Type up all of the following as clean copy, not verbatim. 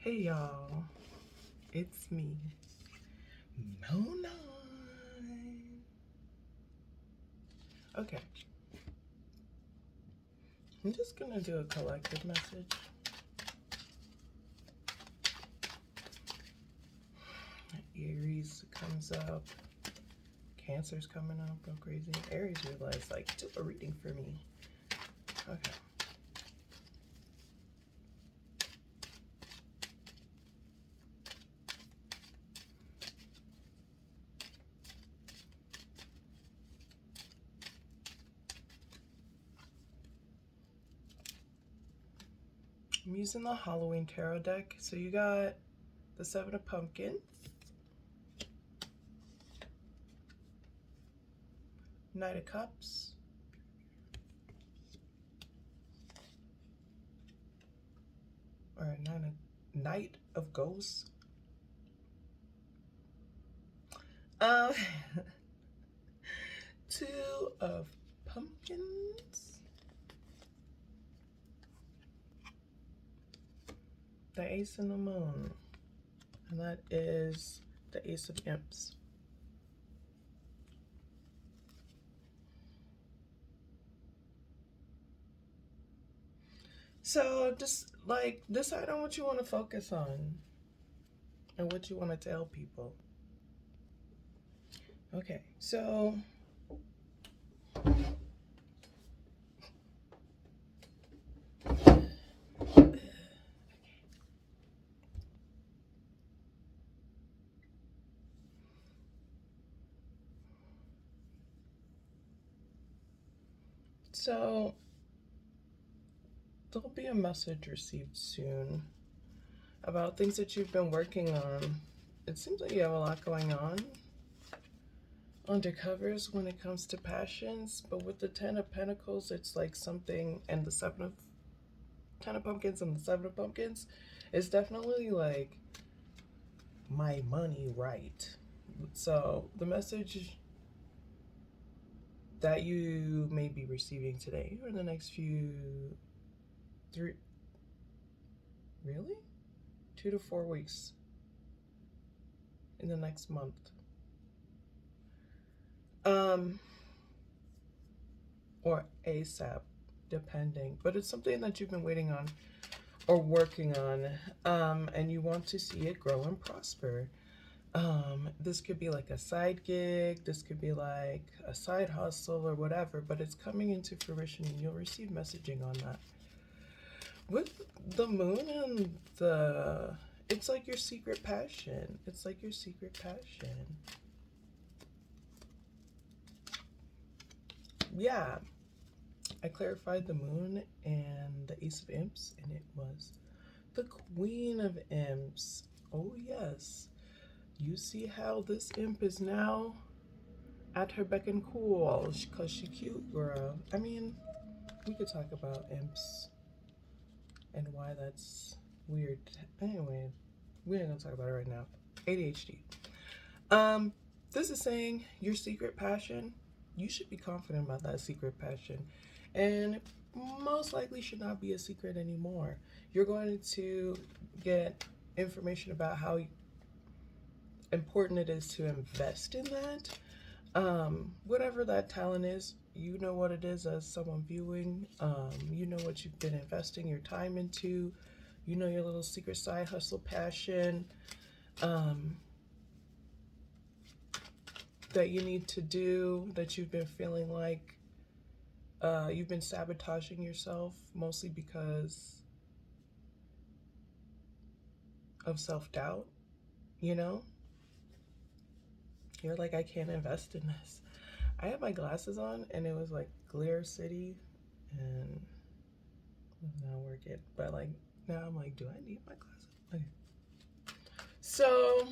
Hey y'all, it's me, Mona. Okay, I'm just gonna do a collective message. Aries comes up, Cancer's coming up, go crazy. Aries realized, like, do a reading for me. Okay. I'm using the Halloween Tarot deck. So you got the Seven of Pumpkins, Knight of Cups, or Knight of Ghosts. Um, Two of Pumpkins, the Ace and the Moon, and that is the Ace of Imps. So just like decide on what you want to focus on and what you want to tell people. Okay, so there'll be a message received soon about things that you've been working on. It seems like you have a lot going on undercovers when it comes to passions, but with the Ten of Pentacles, it's like something, and the Ten of Pumpkins and the Seven of Pumpkins, it's definitely like my money right. So the message that you may be receiving today or in the next really? 2 to 4 weeks in the next month. Or ASAP, depending. But it's something that you've been waiting on or working on, and you want to see it grow and prosper. This could be like a side gig, this could be like a side hustle or whatever, but it's coming into fruition and you'll receive messaging on that. With the moon and it's like your secret passion. It's like your secret passion. Yeah, I clarified the moon and the Ace of Imps, and it was the Queen of Imps. Oh yes. You see how this imp is now at her beck and call because she cute, girl. I mean, we could talk about imps and why that's weird. Anyway, we ain't gonna talk about it right now. ADHD. This is saying your secret passion. You should be confident about that secret passion, and most likely should not be a secret anymore. You're going to get information about how important it is to invest in that. Whatever that talent is, you know what it is as someone viewing. You know what you've been investing your time into. You know your little secret side hustle passion that you need to do, that you've been feeling like you've been sabotaging yourself, mostly because of self-doubt, you know? You're like, I can't invest in this. I had my glasses on and it was like Glare City and it was not working. But like now I'm like, do I need my glasses? Okay. So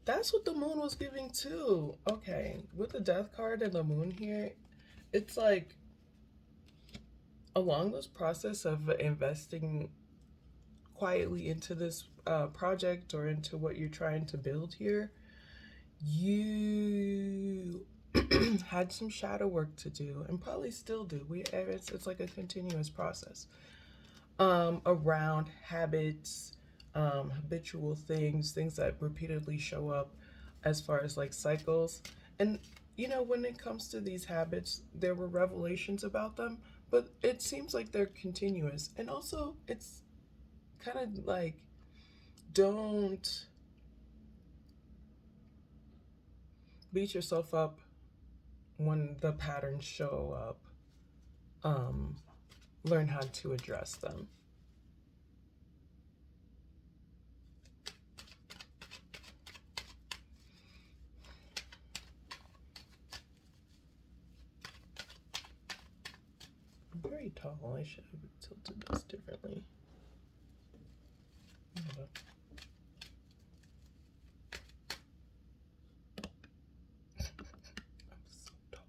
that's what the moon was giving too. Okay, with the death card and the moon here, it's like along this process of investing quietly into this project or into what you're trying to build here, you had some shadow work to do, and probably still do. It's like a continuous process around habits, habitual things that repeatedly show up as far as like cycles. And when it comes to these habits, there were revelations about them, but it seems like they're continuous. And also, it's kind of like, don't beat yourself up when the patterns show up. Um, Learn how to address them. I'm very tall. I should have tilted this differently. I'm so tall.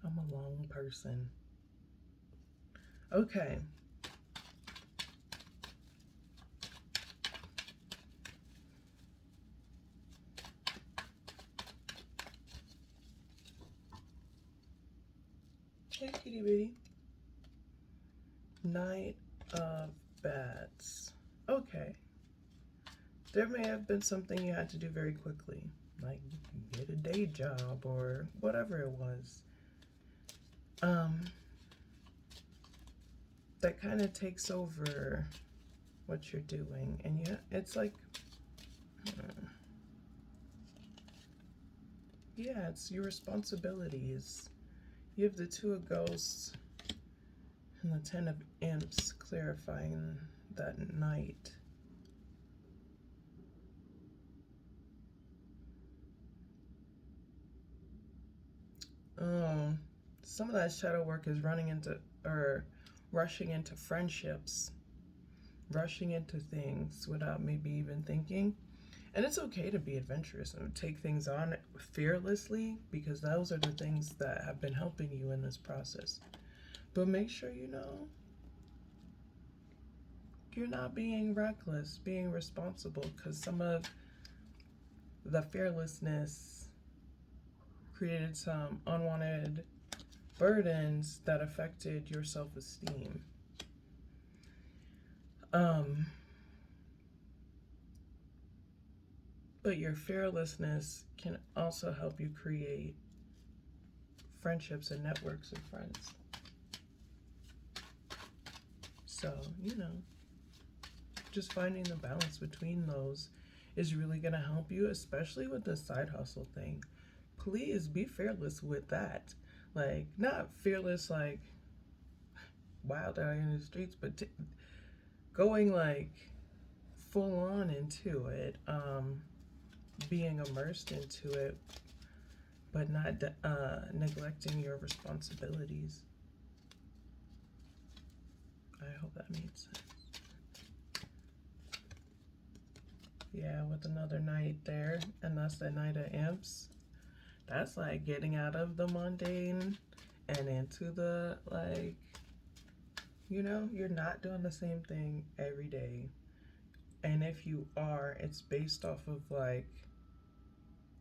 I'm a long person. Okay. Hey, kitty bitty. Knight of Bats. Okay. There may have been something you had to do very quickly, like get a day job or whatever it was. That kind of takes over what you're doing, and it's like, yeah, it's your responsibilities. You have the Two of Ghosts and the Ten of Imps clarifying that night. Some of that shadow work is rushing into friendships, rushing into things without maybe even thinking. And it's okay to be adventurous and take things on fearlessly, because those are the things that have been helping you in this process. But make sure you're not being reckless, being responsible, because some of the fearlessness created some unwanted burdens that affected your self-esteem. But your fearlessness can also help you create friendships and networks of friends. So, just finding the balance between those is really going to help you, especially with the side hustle thing. Please be fearless with that. Like, not fearless like wild out in the streets, but going like full on into it, being immersed into it, but not neglecting your responsibilities. I hope that made sense. Yeah, with another night there, and that's the Knight of Imps. That's like getting out of the mundane and into the, like, you're not doing the same thing every day. And if you are, it's based off of like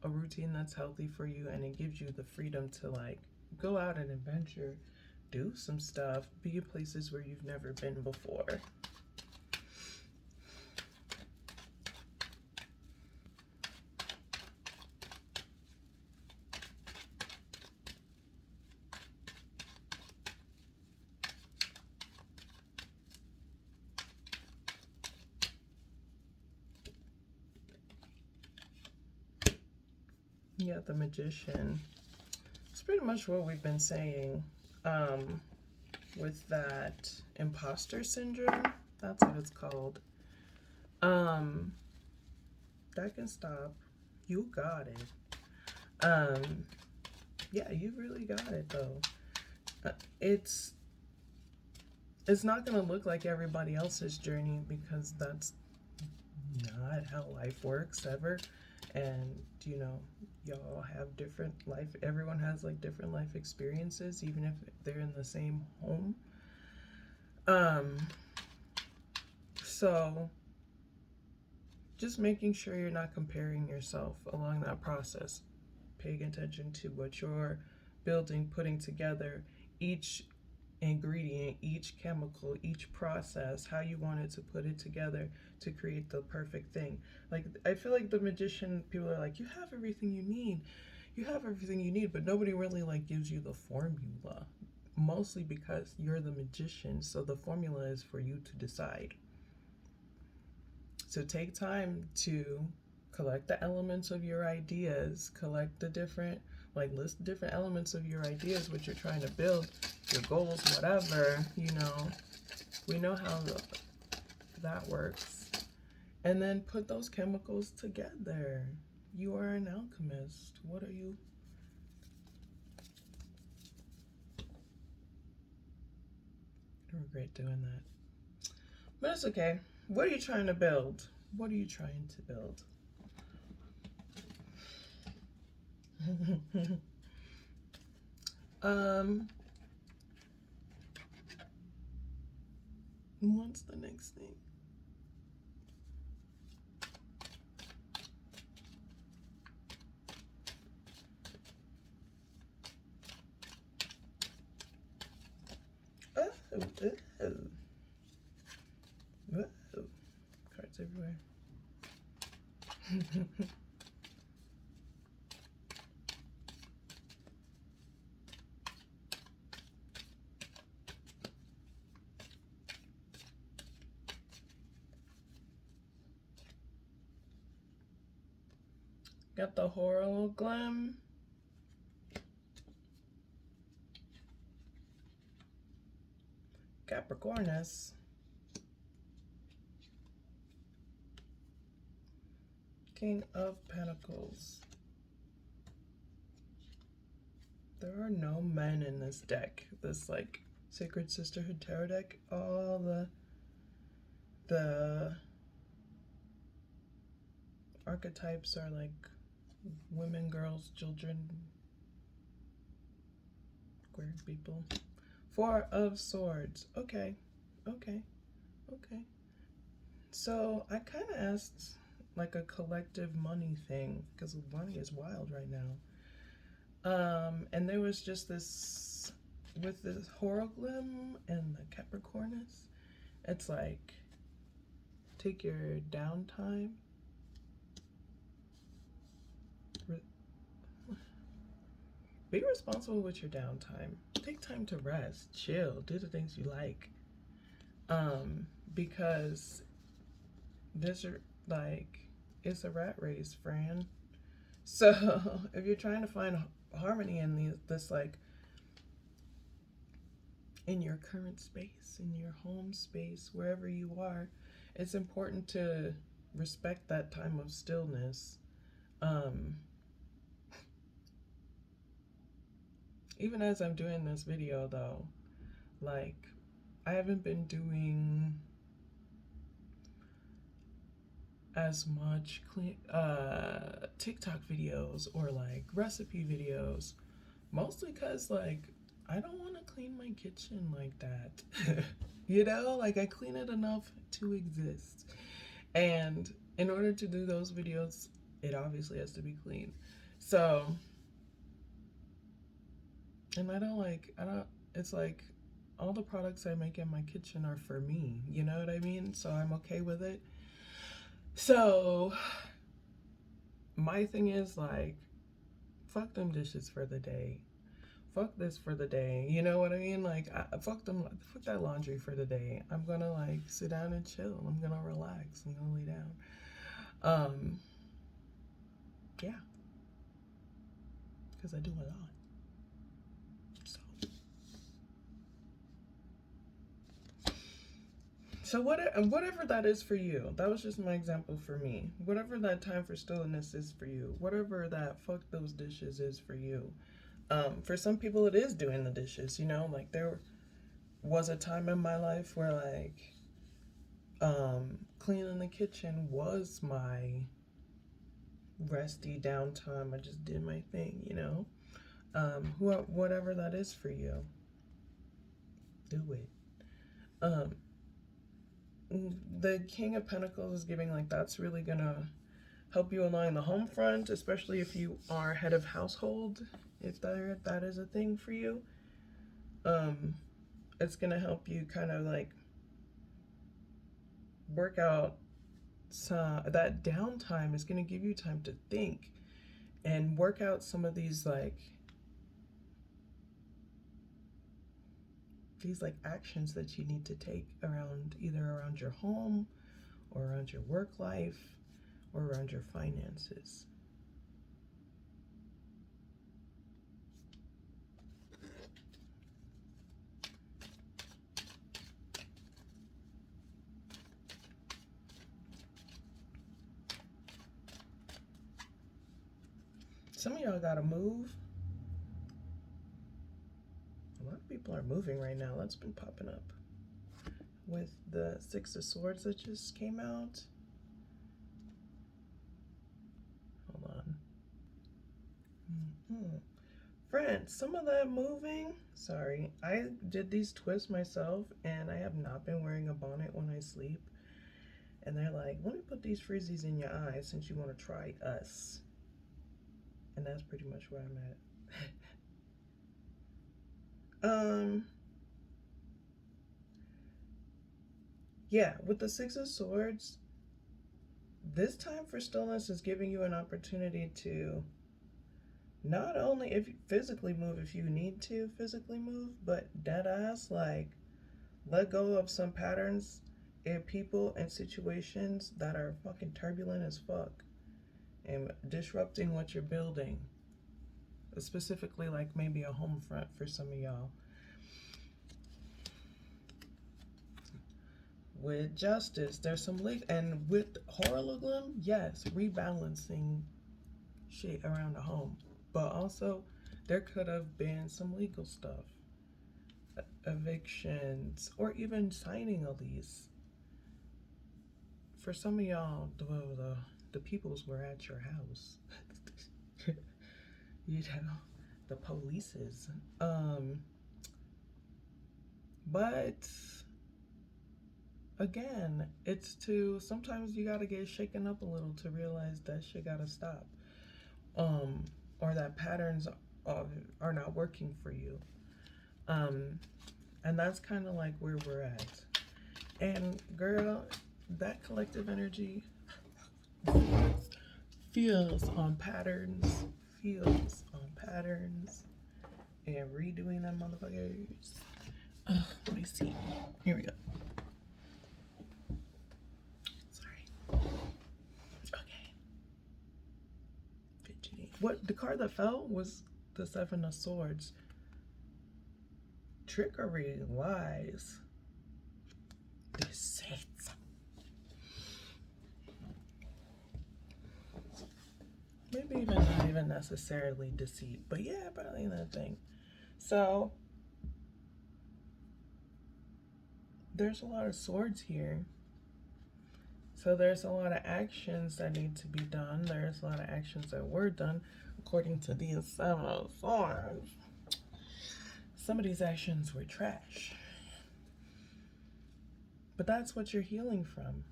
a routine that's healthy for you, and it gives you the freedom to like go out and adventure, do some stuff, be in places where you've never been before. Yeah, the Magician. It's pretty much what we've been saying with that imposter syndrome. That's what it's called. That can stop. You got it. Yeah, you really got it though. It's not gonna look like everybody else's journey, because that's not how life works ever. And y'all have different life, everyone has like different life experiences, even if they're in the same home. So just making sure you're not comparing yourself along that process, paying attention to what you're building, putting together, each ingredient, each chemical, each process, how you wanted to put it together to create the perfect thing. Like, I feel like the magician, people are like, you have everything you need. You have everything you need, but nobody really like gives you the formula. Mostly because you're the magician, so the formula is for you to decide. So take time to collect the elements of your ideas, collect the different, like list the different elements of your ideas, what you're trying to build, your goals, whatever, you know. We know how that works. And then put those chemicals together. You are an alchemist. What are you? I regret doing that. But it's okay. What are you trying to build? What are you trying to build? What's the next thing? Oh, cards everywhere. Got the Horoglam. Capricornus. King of Pentacles. There are no men in this deck. This like Sacred Sisterhood tarot deck. All the archetypes are like women, girls, children, queer people. Four of Swords. Okay. So I kind of asked like a collective money thing because money is wild right now. And there was just this with this Horoglam and the Capricornus. It's like take your downtime. Be responsible with your downtime. Take time to rest, chill, do the things you like. Because this like it's a rat race, friend. So if you're trying to find harmony in this like in your current space, in your home space, wherever you are, it's important to respect that time of stillness. Even as I'm doing this video though, like I haven't been doing as much TikTok videos or like recipe videos, mostly because like I don't want to clean my kitchen like that. You know, like I clean it enough to exist, and in order to do those videos it obviously has to be clean. So, and I don't, it's like all the products I make in my kitchen are for me, you know what I mean? So I'm okay with it. So my thing is like, fuck them dishes for the day. Fuck this for the day. You know what I mean? Like, fuck that laundry for the day. I'm gonna like sit down and chill. I'm gonna relax. I'm gonna lay down. Yeah. Because I do a lot. So whatever that is for you, that was just my example for me. Whatever that time for stillness is for you, whatever that fuck those dishes is for you. For some people it is doing the dishes, you know, like there was a time in my life where like cleaning the kitchen was my resty downtime. I just did my thing, you know. Whatever that is for you, do it. The King of Pentacles is giving like that's really gonna help you align the home front, especially if you are head of household, if that is a thing for you. It's gonna help you kind of like work out that downtime. Is gonna give you time to think and work out some of these actions that you need to take around either around your home or around your work life or around your finances. Some of y'all gotta move. A lot of people are moving right now. That's been popping up with the Six of Swords that just came out. Hold on. Friends, some of that moving, sorry, I did these twists myself and I have not been wearing a bonnet when I sleep. And they're like, let me put these frizzies in your eyes since you want to try us. And that's pretty much where I'm at. Yeah, with the Six of Swords, this time for stillness is giving you an opportunity to not only if you physically move if you need to physically move, but dead ass like let go of some patterns in people and situations that are fucking turbulent as fuck and disrupting what you're building. Specifically like maybe a home front for some of y'all. With Justice, there's some and with Horologlum, yes, rebalancing shit around the home. But also, there could have been some legal stuff. Evictions, or even signing a lease. For some of y'all, the peoples were at your house. You know, the polices. But again, it's to sometimes you gotta get shaken up a little to realize that shit gotta stop. Or that patterns are not working for you. And that's kind of like where we're at. And girl, that collective energy feels on patterns, and redoing them motherfuckers. Let me see. Here we go. Sorry. Okay. Fidgeting. What the card that fell was the Seven of Swords. Trickery, lies, deceit. Maybe even not even necessarily deceit, but yeah, probably that thing. So there's a lot of swords here. So there's a lot of actions that need to be done. There's a lot of actions that were done according to these Seven of Swords. Some of these actions were trash. But that's what you're healing from.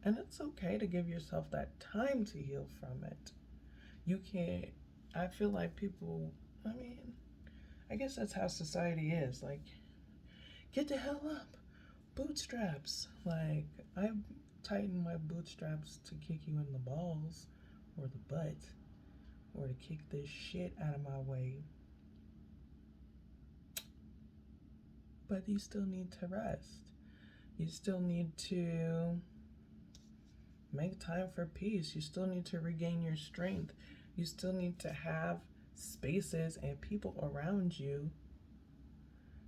And it's okay to give yourself that time to heal from it. You can't, I feel like people, I guess that's how society is. Like, get the hell up. Bootstraps. Like, I tighten my bootstraps to kick you in the balls or the butt or to kick this shit out of my way. But you still need to rest. You still need to make time for peace. You still need to regain your strength. You still need to have spaces and people around you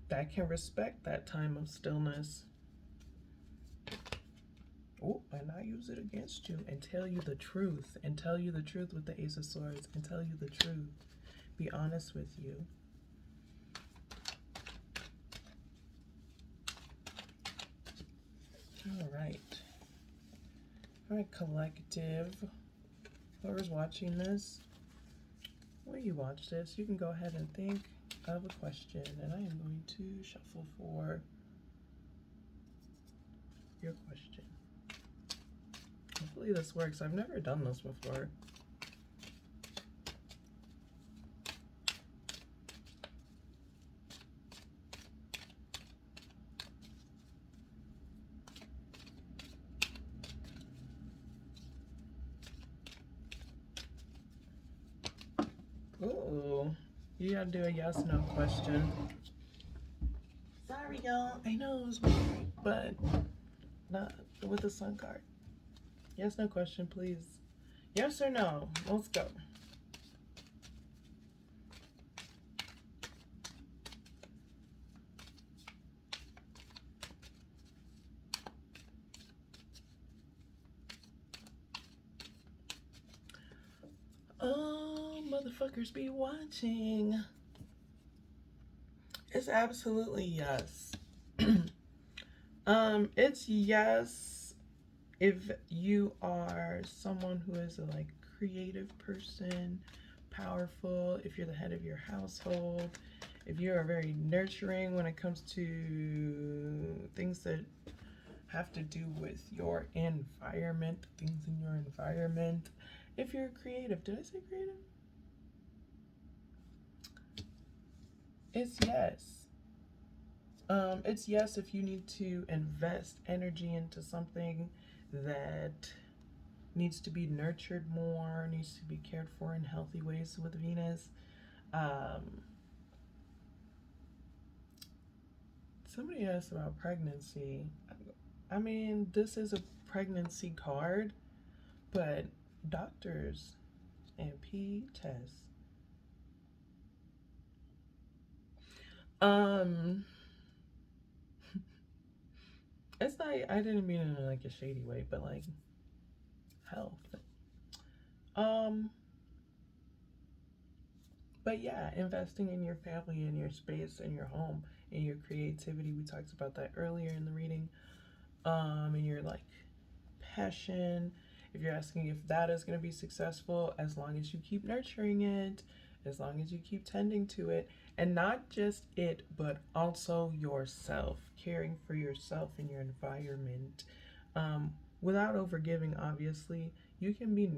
that can respect that time of stillness. Oh, and not use it against you and tell you the truth. And tell you the truth with the Ace of Swords. And tell you the truth. Be honest with you. All right. All right, collective. Whoever's watching this, when you watch this, you can go ahead and think of a question, and I am going to shuffle for your question. Hopefully this works. I've never done this before. Ooh, you gotta do a yes no question. Sorry, y'all. I know it was weird, but not with the sun card. Yes no question, please. Yes or no? Let's go. Oh, motherfuckers be watching. It's absolutely yes. It's yes if you are someone who is a like creative person, powerful, if you're the head of your household, if you are very nurturing when it comes to things that have to do with your environment, things in your environment. If you're creative, did I say creative? It's yes. It's yes if you need to invest energy into something that needs to be nurtured more, needs to be cared for in healthy ways with Venus. Um, Somebody asked about pregnancy. I mean, this is a pregnancy card, but doctors and P tests. Um, it's not. I didn't mean it in like a shady way, but like health. Um, but yeah, investing in your family, in your space, in your home, in your creativity. We talked about that earlier in the reading. In your like passion. If you're asking if that is going to be successful, as long as you keep nurturing it, as long as you keep tending to it, and not just it, but also yourself, caring for yourself and your environment, without overgiving. Obviously, you can be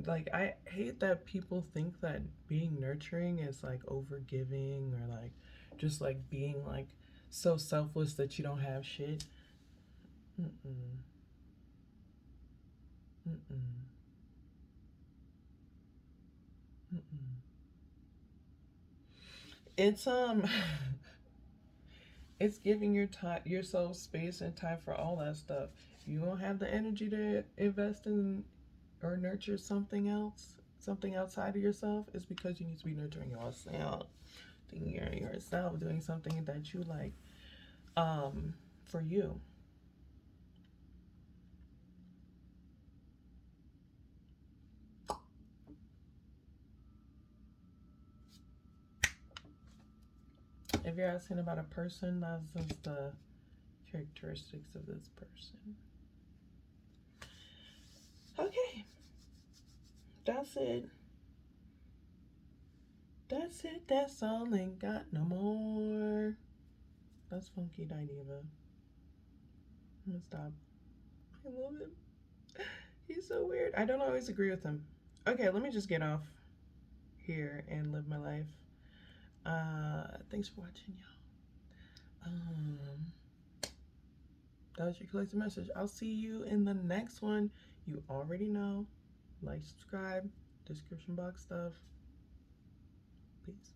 like I hate that people think that being nurturing is like overgiving or like just like being like so selfless that you don't have shit. Mm-mm. Mm-mm. Mm-mm. It's it's giving your time, yourself space and time for all that stuff. If you don't have the energy to invest in or nurture something else, something outside of yourself, it's because you need to be nurturing yourself, doing something that you like, for you. If you're asking about a person, that's just the characteristics of this person. Okay, that's it. That's it. That's all. Ain't got no more. That's Funky Dineva. I'm gonna stop. I love him. He's so weird. I don't always agree with him. Okay, let me just get off here and live my life. Thanks for watching, y'all. That was your collective message. I'll see you in the next one. You already know. Like, subscribe, description box stuff. Peace.